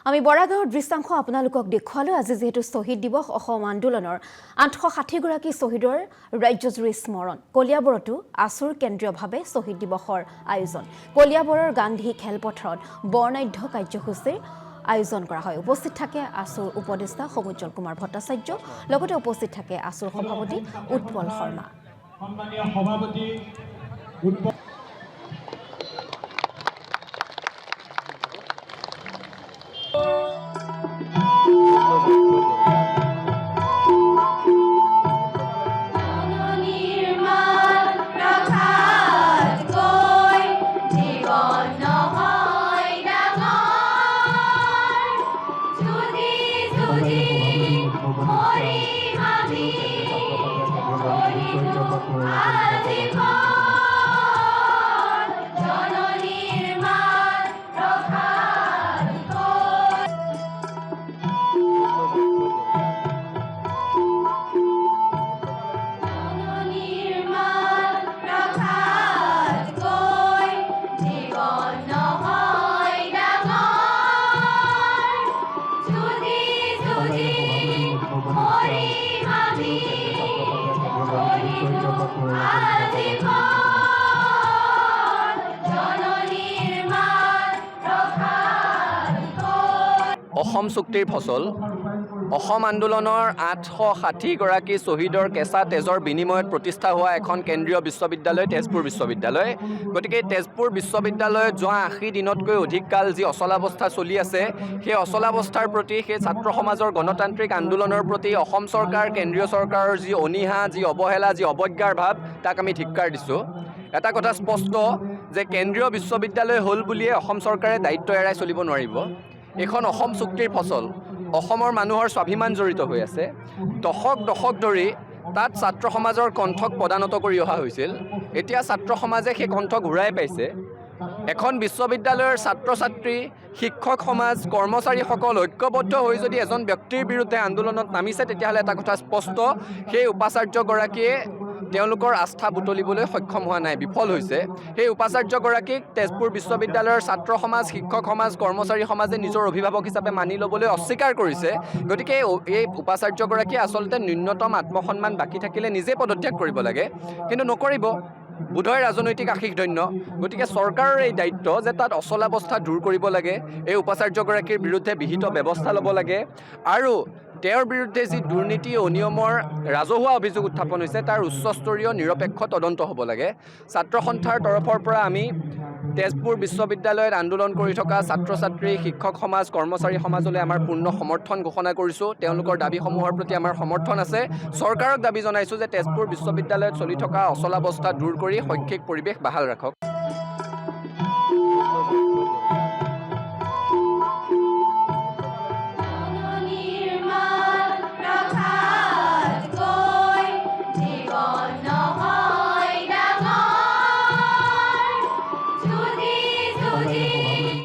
আমি বৰাগাঁৱৰ দৃশ্যাংশ আপোনালোকক দেখুৱালোঁ। আজি যেহেতু শ্বহীদ দিৱস, অসম আন্দোলনৰ 860 গৰাকী শ্বহীদৰ ৰাজ্যজুৰি স্মৰণ। কলিয়াবৰতো আছুৰ কেন্দ্ৰীয়ভাৱে শ্বহীদ দিৱসৰ আয়োজন। কলিয়াবৰৰ গান্ধী খেলপথাৰত বৰ্ণাঢ্য কাৰ্যসূচীৰ আয়োজন কৰা হয়। উপস্থিত থাকে আছুৰ উপদেষ্টা সমুজ্জ্বল কুমাৰ ভট্টাচাৰ্য, লগতে উপস্থিত থাকে আছুৰ সভাপতি উৎপল শৰ্মা। সন্মানীয় সভাপতি অসম চুক্তিৰ ফচল অসম আন্দোলনৰ 860 গৰাকী শ্বহীদৰ কেঁচা তেজৰ বিনিময়ত প্ৰতিষ্ঠা হোৱা এখন কেন্দ্ৰীয় বিশ্ববিদ্যালয় তেজপুৰ বিশ্ববিদ্যালয়। গতিকে তেজপুৰ বিশ্ববিদ্যালয়ত যোৱা 80 দিনতকৈ অধিক কাল যি অচলাৱস্থা চলি আছে, সেই অচলাৱস্থাৰ প্ৰতি, সেই ছাত্ৰ সমাজৰ গণতান্ত্ৰিক আন্দোলনৰ প্ৰতি অসম চৰকাৰ, কেন্দ্ৰীয় চৰকাৰৰ যি অনীহা, যি অৱহেলা, যি অৱজ্ঞাৰ ভাৱ, তাক আমি ধিক্কাৰ দিছোঁ। এটা কথা স্পষ্ট যে কেন্দ্ৰীয় বিশ্ববিদ্যালয় হ'ল বুলিয়ে অসম চৰকাৰে দায়িত্ব এৰাই চলিব নোৱাৰিব। এইখন অসম চুক্তিৰ ফচল। অসমৰ মানুহৰ স্বাভিমান জড়িত হৈ আছে। দশক ধৰি তাত ছাত্ৰ সমাজৰ কণ্ঠক পদানত কৰি অহা হৈছিল। এতিয়া ছাত্ৰ সমাজে সেই কণ্ঠ ঘূৰাই পাইছে। এখন বিশ্ববিদ্যালয়ৰ ছাত্ৰ ছাত্ৰী, শিক্ষক সমাজ, কৰ্মচাৰীসকল ঐক্যবদ্ধ হৈ যদি এজন ব্যক্তিৰ বিৰুদ্ধে আন্দোলনত নামিছে, তেতিয়াহ'লে এটা কথা স্পষ্ট, সেই উপাচাৰ্যগৰাকীয়ে তেওঁলোকৰ আস্থা বুটলিবলৈ সক্ষম হোৱা নাই, বিফল হৈছে। সেই উপাচাৰ্যগৰাকীক তেজপুৰ বিশ্ববিদ্যালয়ৰ ছাত্ৰ সমাজ, শিক্ষক সমাজ, কৰ্মচাৰী সমাজে নিজৰ অভিভাৱক হিচাপে মানি ল'বলৈ অস্বীকাৰ কৰিছে। গতিকে এই উপাচাৰ্যগৰাকীয়ে আচলতে ন্যূনতম আত্মসন্মান বাকী থাকিলে নিজে পদত্যাগ কৰিব লাগে, কিন্তু নকৰিব। বোধহয় ৰাজনৈতিক আশীষধন্য। গতিকে চৰকাৰৰ এই দায়িত্ব যে তাত অচলাৱস্থা দূৰ কৰিব লাগে, এই উপাচাৰ্যগৰাকীৰ বিৰুদ্ধে বিহিত ব্যৱস্থা ল'ব লাগে, আৰু তেওঁৰ বিৰুদ্ধে যি দুৰ্নীতি, অনিয়মৰ ৰাজহুৱা অভিযোগ উত্থাপন হৈছে, তাৰ উচ্চস্তৰীয় নিৰপেক্ষ তদন্ত হ'ব লাগে। ছাত্ৰ সন্থাৰ তৰফৰ পৰা আমি তেজপুৰ বিশ্ববিদ্যালয়ত আন্দোলন কৰি থকা ছাত্ৰ ছাত্ৰী, শিক্ষক সমাজ, কৰ্মচাৰী সমাজলৈ আমাৰ পূৰ্ণ সমৰ্থন ঘোষণা কৰিছোঁ। তেওঁলোকৰ দাবীসমূহৰ প্ৰতি আমাৰ সমৰ্থন আছে। চৰকাৰক দাবী জনাইছোঁ যে তেজপুৰ বিশ্ববিদ্যালয়ত চলি থকা অচলাৱস্থা দূৰ কৰি শৈক্ষিক পৰিৱেশ বাহাল ৰাখক।